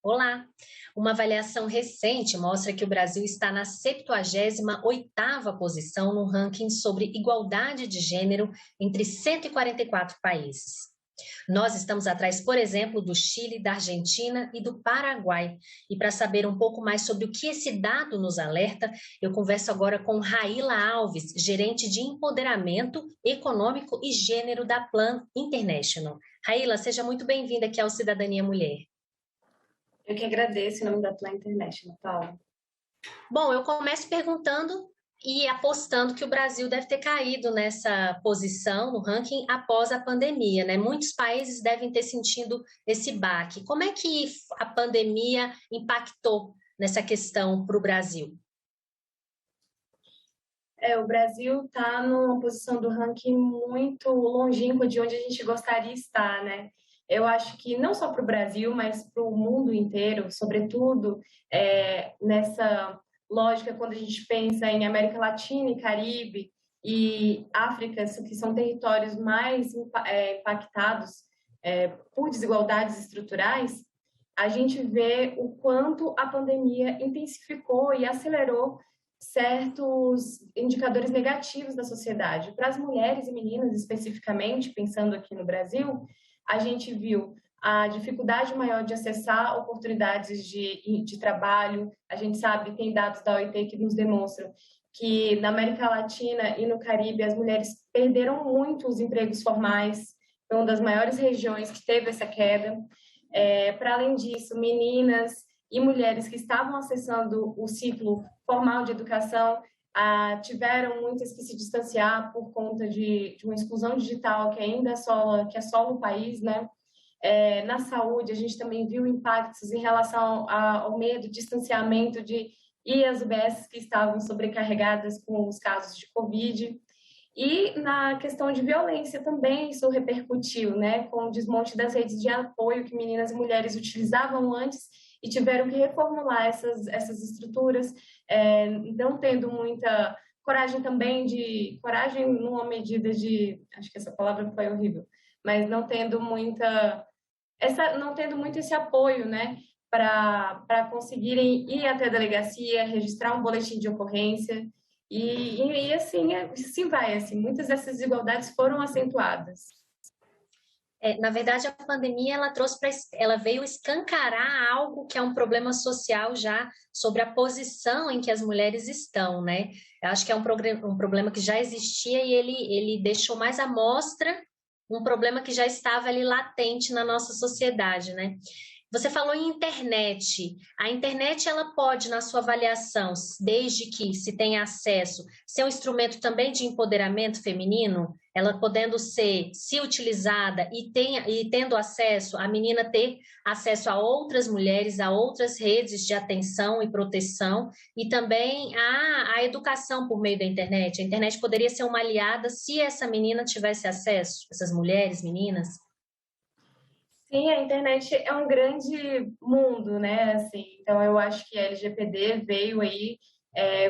Olá! Uma avaliação recente mostra que o Brasil está na 78ª posição no ranking sobre igualdade de gênero entre 144 países. Nós estamos atrás, por exemplo, do Chile, da Argentina e do Paraguai. E para saber um pouco mais sobre o que esse dado nos alerta, eu converso agora com Raíla Alves, gerente de empoderamento econômico e gênero da Plan International. Raíla, seja muito bem-vinda aqui ao Cidadania Mulher. Eu que agradeço em nome da Plan International, Paula. Bom, eu começo perguntando e apostando que o Brasil deve ter caído nessa posição no ranking após a pandemia, né? Muitos países devem ter sentido esse baque. Como é que a pandemia impactou nessa questão para o Brasil? O Brasil está numa posição do ranking muito longínqua de onde a gente gostaria de estar, né? Eu acho que não só para o Brasil, mas para o mundo inteiro, sobretudo nessa lógica quando a gente pensa em América Latina e Caribe e África, que são territórios mais impactados por desigualdades estruturais, a gente vê o quanto a pandemia intensificou e acelerou certos indicadores negativos da sociedade. Para as mulheres e meninas, especificamente, pensando aqui no Brasil, a gente viu a dificuldade maior de acessar oportunidades de trabalho. A gente sabe, tem dados da OIT que nos demonstram que na América Latina e no Caribe as mulheres perderam muito os empregos formais, foi uma das maiores regiões que teve essa queda. Para além disso, meninas e mulheres que estavam acessando o ciclo formal de educação tiveram muitas que se distanciar por conta de uma exclusão digital que ainda assola o país, né? Na saúde, a gente também viu impactos em relação ao medo, distanciamento e as UBSs que estavam sobrecarregadas com os casos de Covid. E na questão de violência também isso repercutiu, né, com o desmonte das redes de apoio que meninas e mulheres utilizavam antes e tiveram que reformular essas estruturas, não tendo muita coragem também coragem numa medida acho que essa palavra foi horrível, mas não tendo muito esse apoio, né, para conseguirem ir até a delegacia, registrar um boletim de ocorrência. E assim vai, assim, muitas dessas desigualdades foram acentuadas. Na verdade, a pandemia ela veio escancarar algo que é um problema social já sobre a posição em que as mulheres estão, né? Eu acho que é um problema que já existia e ele deixou mais à mostra um problema que já estava ali latente na nossa sociedade, né? Você falou em internet. A internet ela pode, na sua avaliação, desde que se tenha acesso, ser um instrumento também de empoderamento feminino? Ela podendo ser, se utilizada e tendo acesso, a menina ter acesso a outras mulheres, a outras redes de atenção e proteção, e também a educação por meio da internet. A internet poderia ser uma aliada se essa menina tivesse acesso, essas mulheres, meninas? Sim, a internet é um grande mundo, né? Assim, então, eu acho que a LGPD veio aí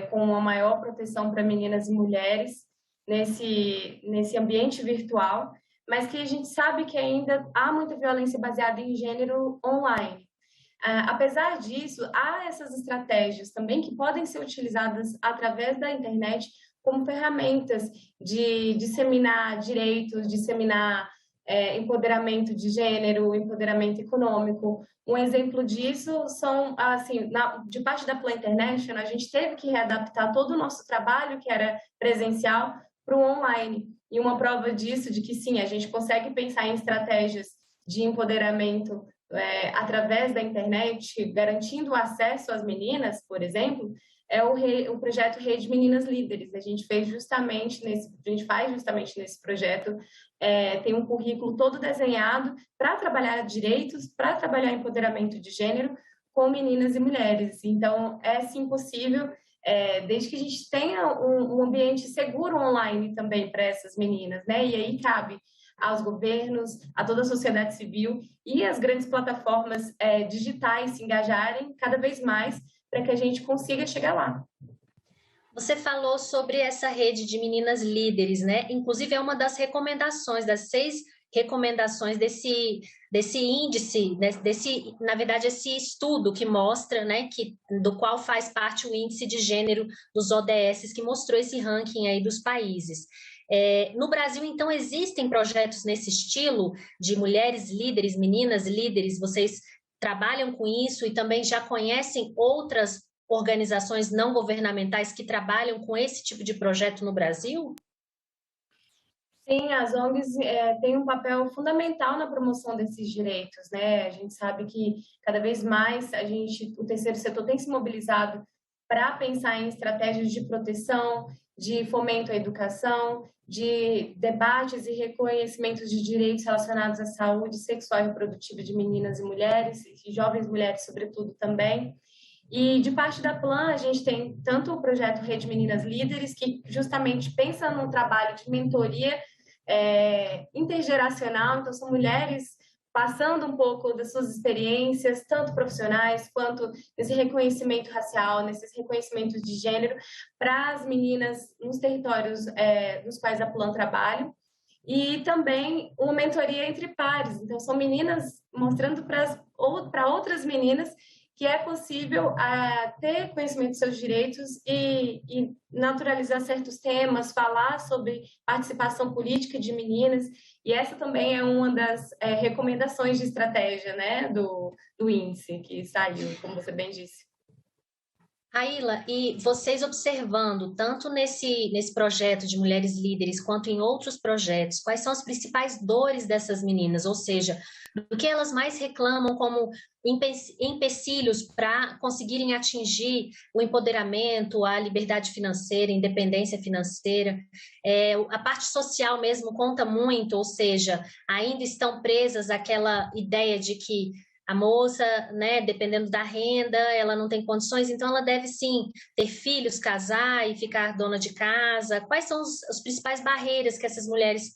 com uma maior proteção para meninas e mulheres nesse ambiente virtual, mas que a gente sabe que ainda há muita violência baseada em gênero online. Apesar disso, há essas estratégias também que podem ser utilizadas através da internet como ferramentas de disseminar direitos, disseminar empoderamento de gênero, empoderamento econômico. Um exemplo disso são, assim, de parte da Plan International, a gente teve que readaptar todo o nosso trabalho, que era presencial, para o online. E uma prova disso, de que sim, a gente consegue pensar em estratégias de empoderamento através da internet, garantindo acesso às meninas, por exemplo, o projeto Rede Meninas Líderes. A gente faz justamente nesse projeto, tem um currículo todo desenhado para trabalhar direitos, para trabalhar empoderamento de gênero com meninas e mulheres. Então, é sim possível, desde que a gente tenha um ambiente seguro online também para essas meninas, né? E aí cabe aos governos, a toda a sociedade civil e as grandes plataformas digitais se engajarem cada vez mais para que a gente consiga chegar lá. Você falou sobre essa rede de meninas líderes, né? Inclusive é uma das recomendações, das 6 recomendações desse índice, né, na verdade, esse estudo que mostra, né, do qual faz parte o índice de gênero dos ODS, que mostrou esse ranking aí dos países. No Brasil, então, existem projetos nesse estilo de mulheres líderes, meninas líderes, vocês trabalham com isso e também já conhecem outras organizações não governamentais que trabalham com esse tipo de projeto no Brasil? Sim, as ONGs têm um papel fundamental na promoção desses direitos, né? A gente sabe que cada vez mais o terceiro setor tem se mobilizado para pensar em estratégias de proteção, de fomento à educação, de debates e reconhecimentos de direitos relacionados à saúde sexual e reprodutiva de meninas e mulheres, e jovens mulheres, sobretudo, também. E de parte da Plan, a gente tem tanto o projeto Rede Meninas Líderes, que justamente pensa num trabalho de mentoria intergeracional, então são mulheres passando um pouco das suas experiências, tanto profissionais quanto nesse reconhecimento racial, nesses reconhecimentos de gênero, para as meninas nos territórios nos quais a Plan trabalha. E também uma mentoria entre pares, então são meninas mostrando para outras meninas que é possível ter conhecimento dos seus direitos e naturalizar certos temas, falar sobre participação política de meninas, e essa também é uma das recomendações de estratégia, né, do índice que saiu, como você bem disse. Aila, e vocês observando, tanto nesse projeto de Mulheres Líderes, quanto em outros projetos, quais são as principais dores dessas meninas? Ou seja, do que elas mais reclamam como empecilhos para conseguirem atingir o empoderamento, a liberdade financeira, a independência financeira? A parte social mesmo conta muito, ou seja, ainda estão presas àquela ideia de que a moça, né, dependendo da renda, ela não tem condições, então ela deve sim ter filhos, casar e ficar dona de casa. Quais são as principais barreiras que essas mulheres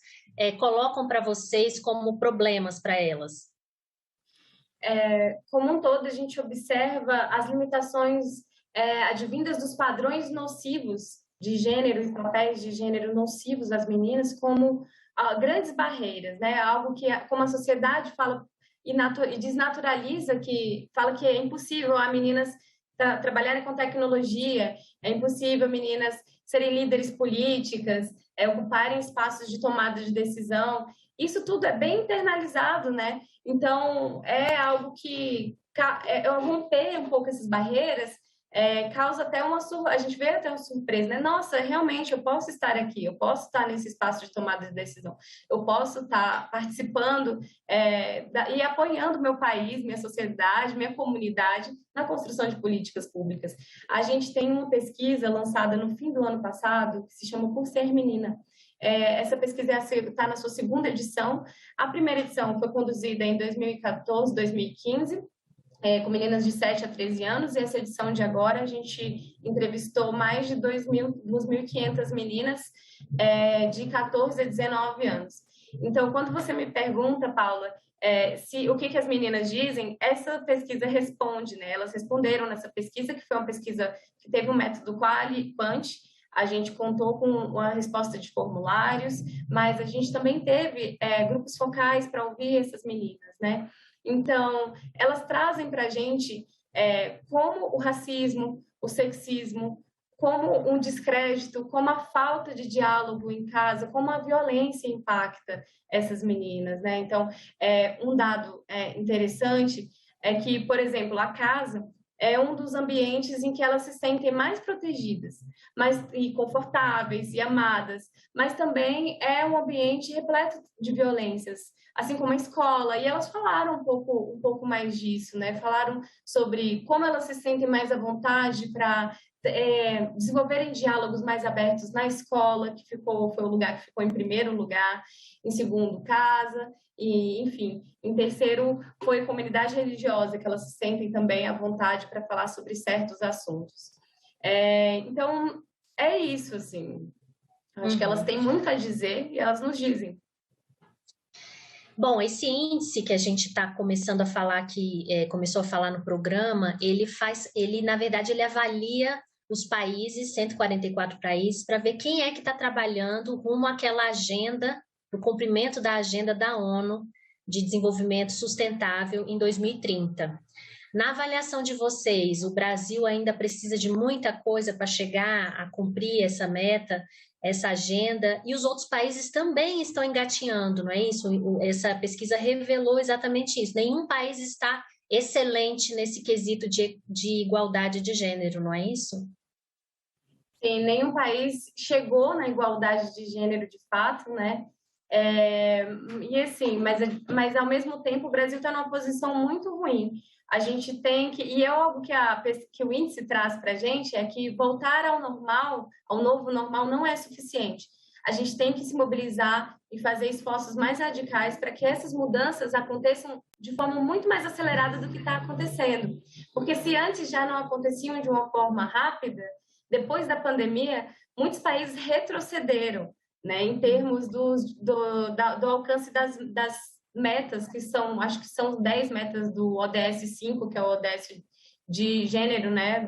colocam para vocês como problemas para elas? Como um todo, a gente observa as limitações advindas dos padrões nocivos de gênero e papéis de gênero nocivos às meninas como grandes barreiras, né? Algo que, como a sociedade fala e desnaturaliza, que fala que é impossível a meninas trabalharem com tecnologia, é impossível meninas serem líderes políticas, ocuparem espaços de tomada de decisão. Isso tudo é bem internalizado, né? Então, é algo que eu romper um pouco essas barreiras causa até a gente vê até uma surpresa, né? Nossa, realmente eu posso estar aqui, eu posso estar nesse espaço de tomada de decisão, eu posso estar participando e apoiando meu país, minha sociedade, minha comunidade na construção de políticas públicas. A gente tem uma pesquisa lançada no fim do ano passado que se chama Por Ser Menina. Essa pesquisa está na sua segunda edição. A primeira edição foi conduzida em 2014, 2015, com meninas de 7 a 13 anos, e essa edição de agora a gente entrevistou mais de 2.500 meninas de 14 a 19 anos. Então, quando você me pergunta, Paula, o que as meninas dizem, essa pesquisa responde, né? Elas responderam nessa pesquisa, que foi uma pesquisa que teve um método quali-quant. A gente contou com uma resposta de formulários, mas a gente também teve grupos focais para ouvir essas meninas, né? Então, elas trazem para a gente como o racismo, o sexismo, como um descrédito, como a falta de diálogo em casa, como a violência impacta essas meninas, né? Então, um dado interessante é que, por exemplo, a casa é um dos ambientes em que elas se sentem mais protegidas, e confortáveis e amadas, mas também é um ambiente repleto de violências, assim como a escola. E elas falaram um pouco mais disso, né? Falaram sobre como elas se sentem mais à vontade para desenvolverem diálogos mais abertos na escola, que foi o lugar que ficou em primeiro lugar, em segundo, casa, e, enfim, em terceiro foi comunidade religiosa, que elas se sentem também à vontade para falar sobre certos assuntos. Então, é isso, assim. Acho que elas têm muito a dizer e elas nos dizem. Bom, esse índice que a gente está começando a falar aqui, começou a falar no programa, na verdade, ele avalia os países, 144 países, para ver quem é que está trabalhando rumo àquela agenda, o cumprimento da agenda da ONU de Desenvolvimento Sustentável em 2030. Na avaliação de vocês, o Brasil ainda precisa de muita coisa para chegar a cumprir essa meta, essa agenda, e os outros países também estão engatinhando, não é isso? Essa pesquisa revelou exatamente isso. Nenhum país está excelente nesse quesito de igualdade de gênero, não é isso? Sim, nenhum país chegou na igualdade de gênero de fato, né? E assim, mas ao mesmo tempo o Brasil está numa posição muito ruim. A gente tem que, e é algo que o índice traz para a gente, é que voltar ao normal, ao novo normal, não é suficiente. A gente tem que se mobilizar e fazer esforços mais radicais para que essas mudanças aconteçam de forma muito mais acelerada do que está acontecendo. Porque se antes já não aconteciam de uma forma rápida, depois da pandemia, muitos países retrocederam, né, em termos do alcance das metas, que são, acho que são 10 metas do ODS 5, que é o ODS de gênero, né,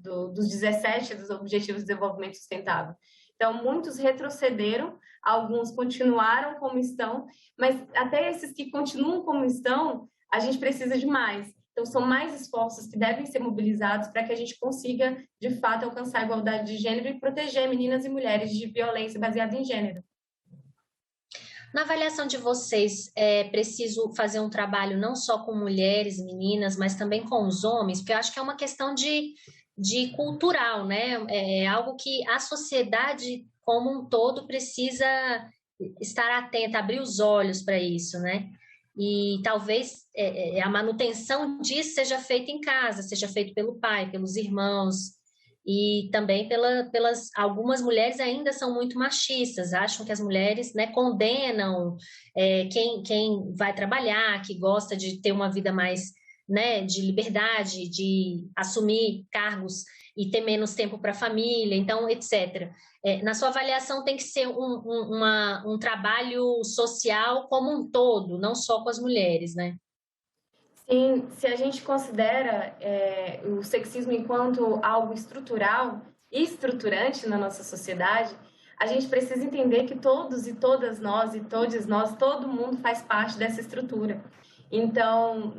dos 17 dos Objetivos de Desenvolvimento Sustentável. Então, muitos retrocederam, alguns continuaram como estão, mas até esses que continuam como estão, a gente precisa de mais. Então, são mais esforços que devem ser mobilizados para que a gente consiga, de fato, alcançar a igualdade de gênero e proteger meninas e mulheres de violência baseada em gênero. Na avaliação de vocês, é preciso fazer um trabalho não só com mulheres, meninas, mas também com os homens? Porque eu acho que é uma questão de cultural, né? É algo que a sociedade como um todo precisa estar atenta, abrir os olhos para isso, né? E talvez a manutenção disso seja feita em casa, seja feito pelo pai, pelos irmãos, e também pelas algumas mulheres ainda são muito machistas, acham que as mulheres, né, condenam quem vai trabalhar, que gosta de ter uma vida mais, né, de liberdade, de assumir cargos e ter menos tempo para a família, então, etc. Na sua avaliação tem que ser um trabalho social como um todo, não só com as mulheres, né? Sim, se a gente considera o sexismo enquanto algo estrutural e estruturante na nossa sociedade, a gente precisa entender que todos e todas nós e todos nós, todo mundo faz parte dessa estrutura. Então,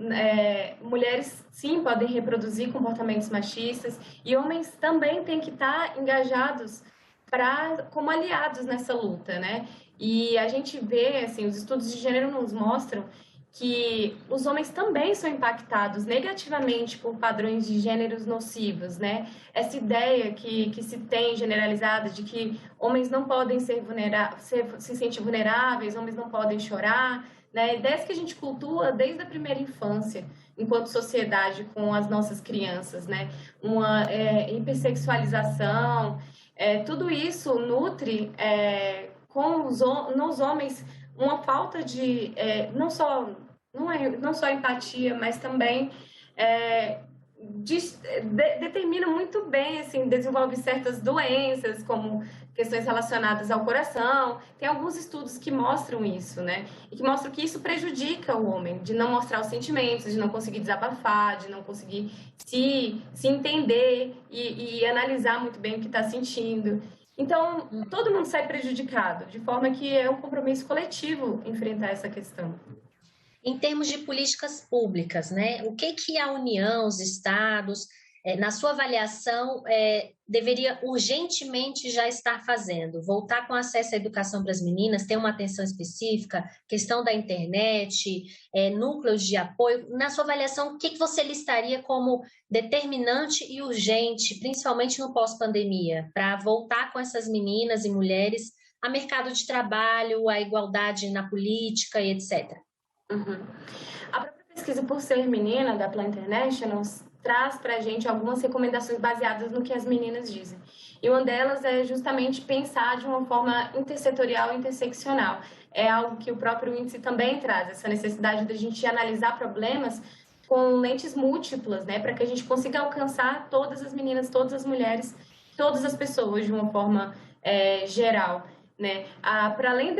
mulheres sim podem reproduzir comportamentos machistas e homens também têm que estar engajados como aliados nessa luta, né? E a gente vê, assim, os estudos de gênero nos mostram que os homens também são impactados negativamente por padrões de gêneros nocivos, né? Essa ideia que se tem generalizada de que homens não podem se sentir vulneráveis, homens não podem chorar, né? Ideias que a gente cultua desde a primeira infância, enquanto sociedade, com as nossas crianças, né? Uma hipersexualização, tudo isso nutre nos homens uma falta de não só empatia, mas também determina muito bem, assim, desenvolve certas doenças, como questões relacionadas ao coração. Tem alguns estudos que mostram isso, né? E que mostram que isso prejudica o homem, de não mostrar os sentimentos, de não conseguir desabafar, de não conseguir se entender e analisar muito bem o que está sentindo. Então, todo mundo sai prejudicado, de forma que é um compromisso coletivo enfrentar essa questão. Em termos de políticas públicas, né? O que a União, os estados, na sua avaliação, deveria urgentemente já estar fazendo? Voltar com acesso à educação para as meninas, ter uma atenção específica, questão da internet, núcleos de apoio. Na sua avaliação, o que você listaria como determinante e urgente, principalmente no pós-pandemia, para voltar com essas meninas e mulheres a mercado de trabalho, a igualdade na política e etc.? Uhum. A própria pesquisa Por Ser Menina, da Plan International, traz para a gente algumas recomendações baseadas no que as meninas dizem. E uma delas é justamente pensar de uma forma intersetorial e interseccional. É algo que o próprio índice também traz, essa necessidade de a gente analisar problemas com lentes múltiplas, né, para que a gente consiga alcançar todas as meninas, todas as mulheres, todas as pessoas de uma forma geral. Né? Para além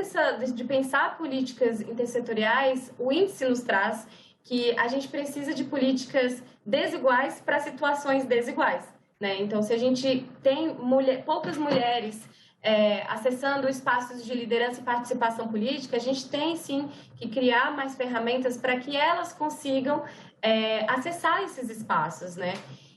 de pensar políticas intersetoriais, o índice nos traz que a gente precisa de políticas desiguais para situações desiguais. Né? Então, se a gente tem poucas mulheres acessando espaços de liderança e participação política, a gente tem sim que criar mais ferramentas para que elas consigam acessar esses espaços, né?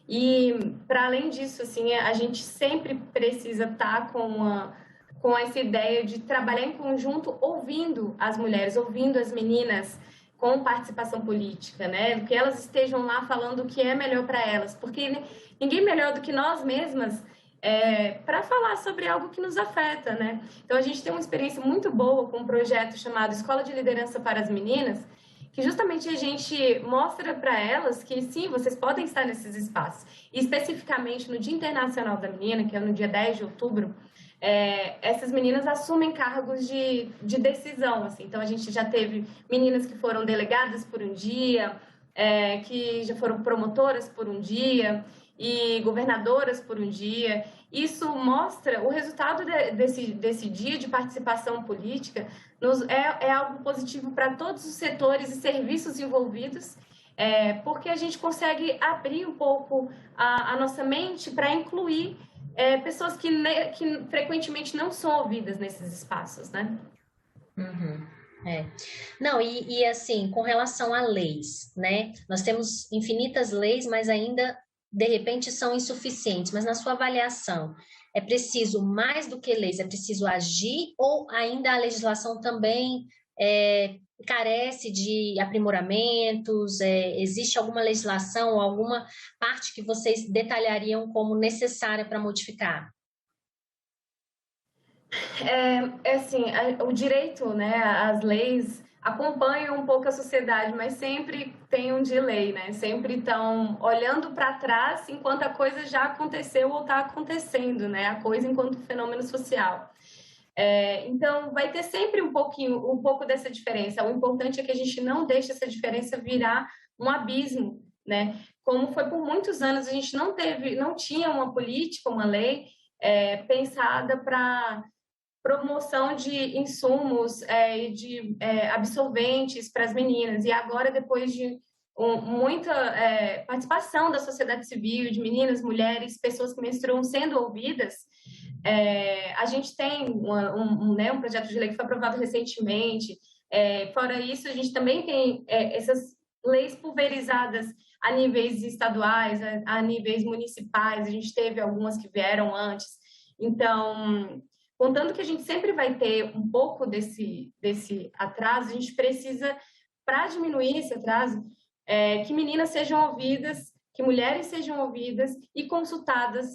E para além disso, assim, a gente sempre precisa estar com essa ideia de trabalhar em conjunto, ouvindo as mulheres, ouvindo as meninas com participação política, né? Que elas estejam lá falando o que é melhor para elas, porque ninguém melhor do que nós mesmas para falar sobre algo que nos afeta, né? Então, a gente tem uma experiência muito boa com um projeto chamado Escola de Liderança para as Meninas, que justamente a gente mostra para elas que, sim, vocês podem estar nesses espaços. E, especificamente, no Dia Internacional da Menina, que é no dia 10 de outubro, essas meninas assumem cargos de decisão, assim. Então, a gente já teve meninas que foram delegadas por um dia, que já foram promotoras por um dia e governadoras por um dia. Isso mostra o resultado desse dia de participação política, é algo positivo para todos os setores e serviços envolvidos, porque a gente consegue abrir um pouco a nossa mente para incluir pessoas que frequentemente não são ouvidas nesses espaços, né? Uhum. Não, e assim, com relação a leis, né? Nós temos infinitas leis, mas ainda, de repente, são insuficientes. Mas na sua avaliação, é preciso mais do que leis, é preciso agir ou ainda a legislação também carece de aprimoramentos? Existe alguma legislação, alguma parte que vocês detalhariam como necessária para modificar? Assim, o direito, né, as leis acompanham um pouco a sociedade, mas sempre tem um delay, né? Sempre estão olhando para trás enquanto a coisa já aconteceu ou está acontecendo, né? A coisa enquanto fenômeno social. Então, vai ter sempre um pouco dessa diferença. O importante é que a gente não deixe essa diferença virar um abismo, né? Como foi por muitos anos, a gente não tinha uma política, uma lei pensada para promoção de insumos e de absorventes para as meninas. E agora, depois de muita participação da sociedade civil, de meninas, mulheres, pessoas que menstruam sendo ouvidas, a gente tem um projeto de lei que foi aprovado recentemente. Fora isso, a gente também tem essas leis pulverizadas a níveis estaduais, a níveis municipais. A gente teve algumas que vieram antes. Então, contando que a gente sempre vai ter um pouco desse atraso, a gente precisa, para diminuir esse atraso, que meninas sejam ouvidas, que mulheres sejam ouvidas e consultadas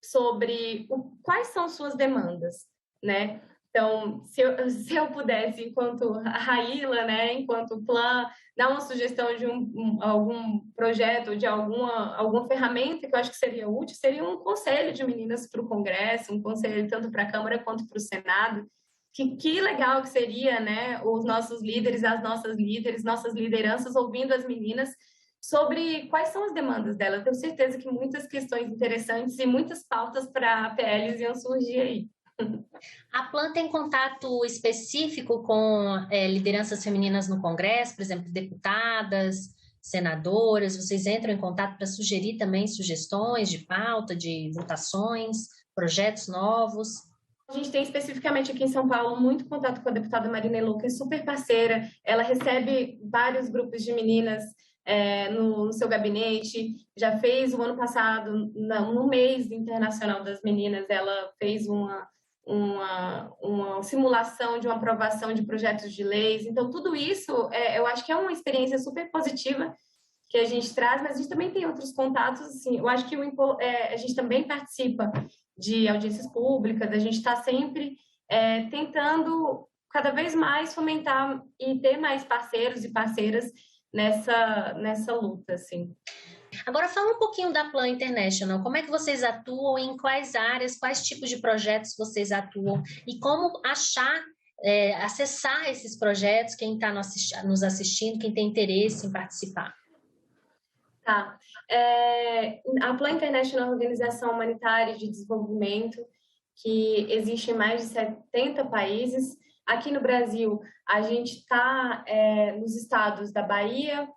sobre quais são suas demandas, né? Então, se eu pudesse, enquanto Raíla, né, enquanto Plan, dar uma sugestão de algum projeto, de alguma ferramenta que eu acho que seria útil, seria um conselho de meninas para o Congresso, um conselho tanto para a Câmara quanto para o Senado. Que legal que seria, né, os nossos líderes, as nossas líderes, nossas lideranças ouvindo as meninas sobre quais são as demandas delas. Eu tenho certeza que muitas questões interessantes e muitas pautas para PLs iam surgir aí. A Plan tem contato específico com lideranças femininas no Congresso, por exemplo, deputadas, senadoras? Vocês entram em contato para sugerir também sugestões de pauta, de votações, projetos novos? A gente tem especificamente aqui em São Paulo muito contato com a deputada Marina Elô, que é super parceira. Ela recebe vários grupos de meninas no seu gabinete. Já fez o ano passado, no mês internacional das meninas, ela fez uma simulação de uma aprovação de projetos de leis. Então, tudo isso, eu acho que é uma experiência super positiva que a gente traz, mas a gente também tem outros contatos, assim, eu acho que a gente também participa de audiências públicas, a gente está sempre tentando cada vez mais fomentar e ter mais parceiros e parceiras nessa luta, assim. Agora, fala um pouquinho da Plan International. Como é que vocês atuam, em quais áreas, quais tipos de projetos vocês atuam e como acessar esses projetos, quem está nos assistindo, quem tem interesse em participar? Tá. A Plan International é uma organização humanitária de desenvolvimento que existe em mais de 70 países. Aqui no Brasil, a gente está nos estados da Bahia,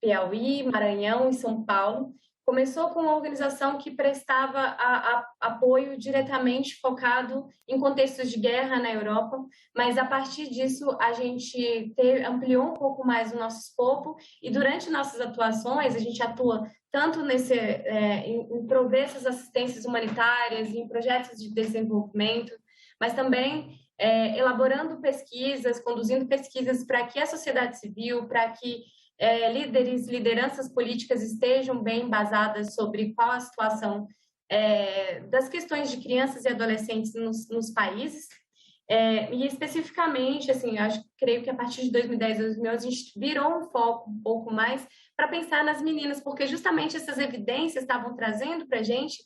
Piauí, Maranhão e São Paulo, Começou com uma organização que prestava apoio diretamente focado em contextos de guerra na Europa, mas a partir disso a gente ampliou um pouco mais o nosso escopo e durante nossas atuações a gente atua tanto em prover essas assistências humanitárias, em projetos de desenvolvimento, mas também elaborando pesquisas, conduzindo pesquisas para que a sociedade civil, para que lideranças políticas estejam bem embasadas sobre qual a situação das questões de crianças e adolescentes nos países. E especificamente, assim, creio que a partir de 2010, 2011, a gente virou um foco um pouco mais para pensar nas meninas, porque justamente essas evidências estavam trazendo para a gente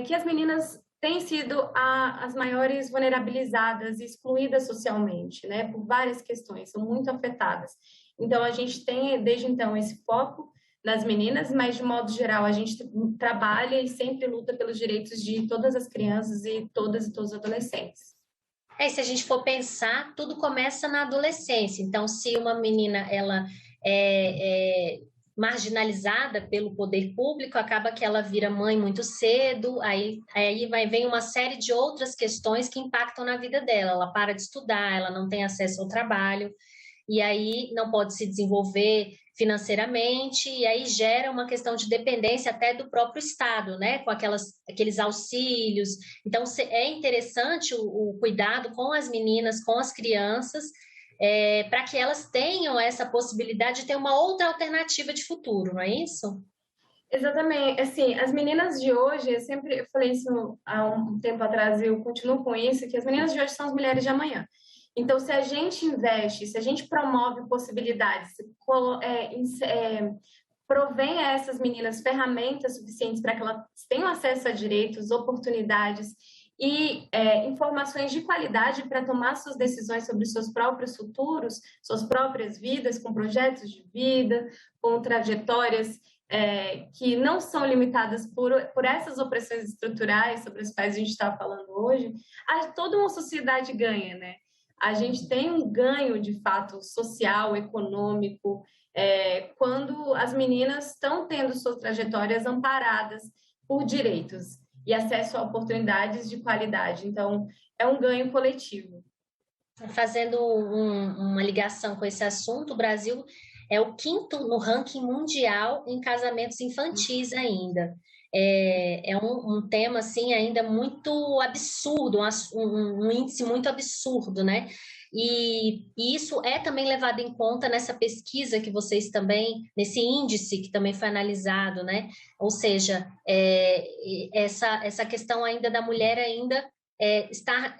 que as meninas têm sido as maiores vulnerabilizadas e excluídas socialmente, né, por várias questões, são muito afetadas. Então, a gente tem, desde então, esse foco nas meninas, mas, de modo geral, a gente trabalha e sempre luta pelos direitos de todas as crianças e todos os adolescentes. Se a gente for pensar, tudo começa na adolescência. Então, se uma menina ela é marginalizada pelo poder público, acaba que ela vira mãe muito cedo, aí vem uma série de outras questões que impactam na vida dela. Ela para de estudar, ela não tem acesso ao trabalho, e aí não pode se desenvolver financeiramente, e aí gera uma questão de dependência até do próprio Estado, né? Com aqueles auxílios. Então, é interessante o cuidado com as meninas, com as crianças, para que elas tenham essa possibilidade de ter uma outra alternativa de futuro, não é isso? Exatamente. Assim, as meninas de hoje, eu falei isso há um tempo atrás e eu continuo com isso, que as meninas de hoje são as mulheres de amanhã. Então, se a gente investe, se a gente promove possibilidades, provém a essas meninas ferramentas suficientes para que elas tenham acesso a direitos, oportunidades e informações de qualidade para tomar suas decisões sobre seus próprios futuros, suas próprias vidas, com projetos de vida, com trajetórias que não são limitadas por essas opressões estruturais sobre as quais a gente está falando hoje, toda uma sociedade ganha, né? A gente tem um ganho, de fato, social, econômico, quando as meninas estão tendo suas trajetórias amparadas por direitos e acesso a oportunidades de qualidade. Então, é um ganho coletivo. Fazendo uma ligação com esse assunto, o Brasil é o 5º no ranking mundial em casamentos infantis ainda. É um tema, assim, ainda muito absurdo, um índice muito absurdo, né? E isso é também levado em conta nessa pesquisa que vocês também, nesse índice que também foi analisado, né? Ou seja, essa questão ainda da mulher ainda está...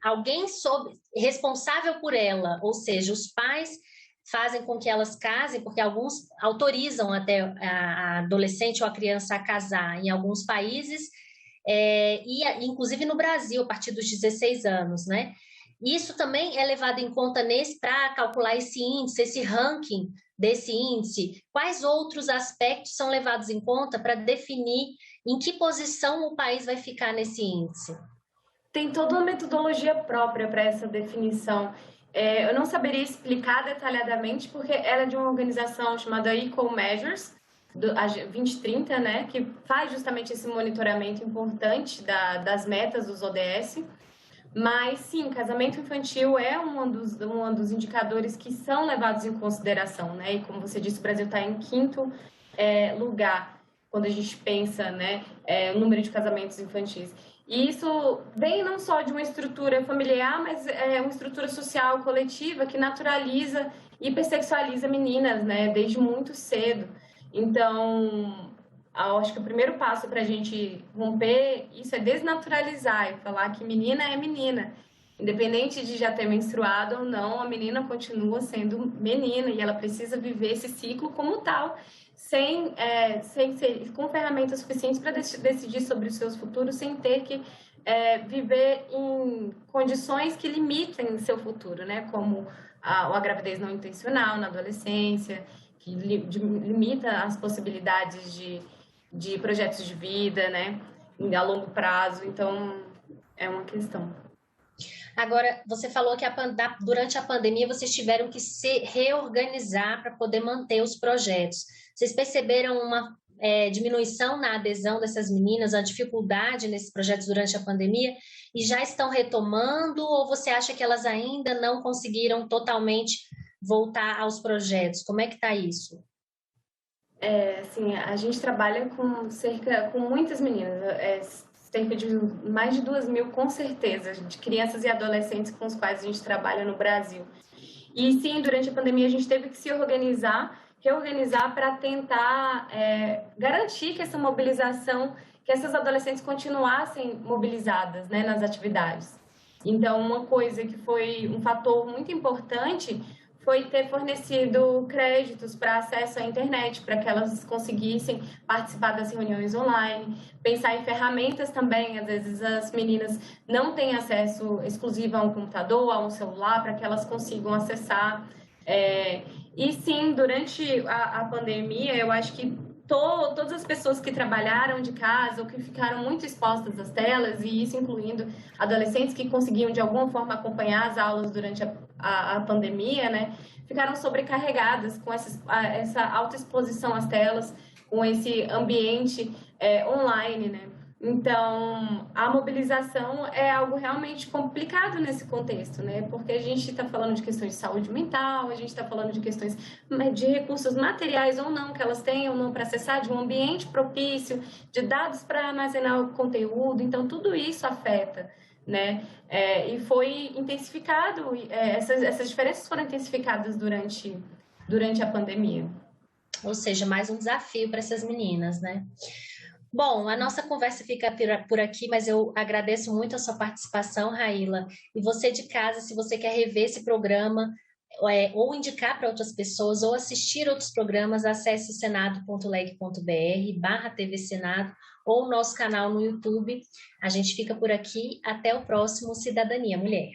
alguém responsável por ela, ou seja, os pais fazem com que elas casem, porque alguns autorizam até a adolescente ou a criança a casar em alguns países, e inclusive no Brasil, a partir dos 16 anos, né? Isso também é levado em conta para calcular esse índice, esse ranking desse índice. Quais outros aspectos são levados em conta para definir em que posição o país vai ficar nesse índice? Tem toda uma metodologia própria para essa definição. Eu não saberia explicar detalhadamente, porque ela é de uma organização chamada Equal Measures, a 2030, né, que faz justamente esse monitoramento importante das metas dos ODS. Mas, sim, casamento infantil é um dos indicadores que são levados em consideração, né? E, como você disse, o Brasil está em 5º lugar quando a gente pensa, né, o número de casamentos infantis. E isso vem não só de uma estrutura familiar, mas uma estrutura social coletiva que naturaliza e hipersexualiza meninas, né, desde muito cedo. Então, acho que o primeiro passo para a gente romper isso é desnaturalizar e falar que menina é menina. Independente de já ter menstruado ou não, a menina continua sendo menina e ela precisa viver esse ciclo como tal, com ferramentas suficientes para decidir sobre os seus futuros, sem ter que viver em condições que limitem seu futuro, né? Como a gravidez não intencional na adolescência, que limita as possibilidades de projetos de vida, né? A longo prazo. Então, é uma questão. Agora, você falou que durante a pandemia vocês tiveram que se reorganizar para poder manter os projetos. Vocês perceberam uma diminuição na adesão dessas meninas, a dificuldade nesses projetos durante a pandemia, e já estão retomando, ou você acha que elas ainda não conseguiram totalmente voltar aos projetos? Como é que está isso? Assim, a gente trabalha com muitas meninas, cerca de mais de 2.000, com certeza, de crianças e adolescentes com os quais a gente trabalha no Brasil. E sim, durante a pandemia a gente teve que se reorganizar para tentar garantir que essa mobilização, que essas adolescentes continuassem mobilizadas, né, nas atividades. Então, uma coisa que foi um fator muito importante foi ter fornecido créditos para acesso à internet, para que elas conseguissem participar das reuniões online, pensar em ferramentas também. Às vezes as meninas não têm acesso exclusivo a um computador, a um celular, para que elas consigam acessar. E sim, durante a pandemia, eu acho que todas as pessoas que trabalharam de casa ou que ficaram muito expostas às telas, e isso incluindo adolescentes que conseguiam de alguma forma acompanhar as aulas durante a pandemia, né, ficaram sobrecarregadas com essa alta exposição às telas, com esse ambiente online, né? Então, a mobilização é algo realmente complicado nesse contexto, né? Porque a gente está falando de questões de saúde mental, a gente está falando de questões de recursos materiais ou não, que elas tenham ou não para acessar, de um ambiente propício, de dados para armazenar o conteúdo. Então, tudo isso afeta, né? E foi intensificado, essas diferenças foram intensificadas durante a pandemia. Ou seja, mais um desafio para essas meninas, né? Bom, a nossa conversa fica por aqui, mas eu agradeço muito a sua participação, Raíla. E você de casa, se você quer rever esse programa, ou indicar para outras pessoas, ou assistir outros programas, acesse senado.leg.br/TV Senado, ou o nosso canal no YouTube. A gente fica por aqui. Até o próximo Cidadania Mulher.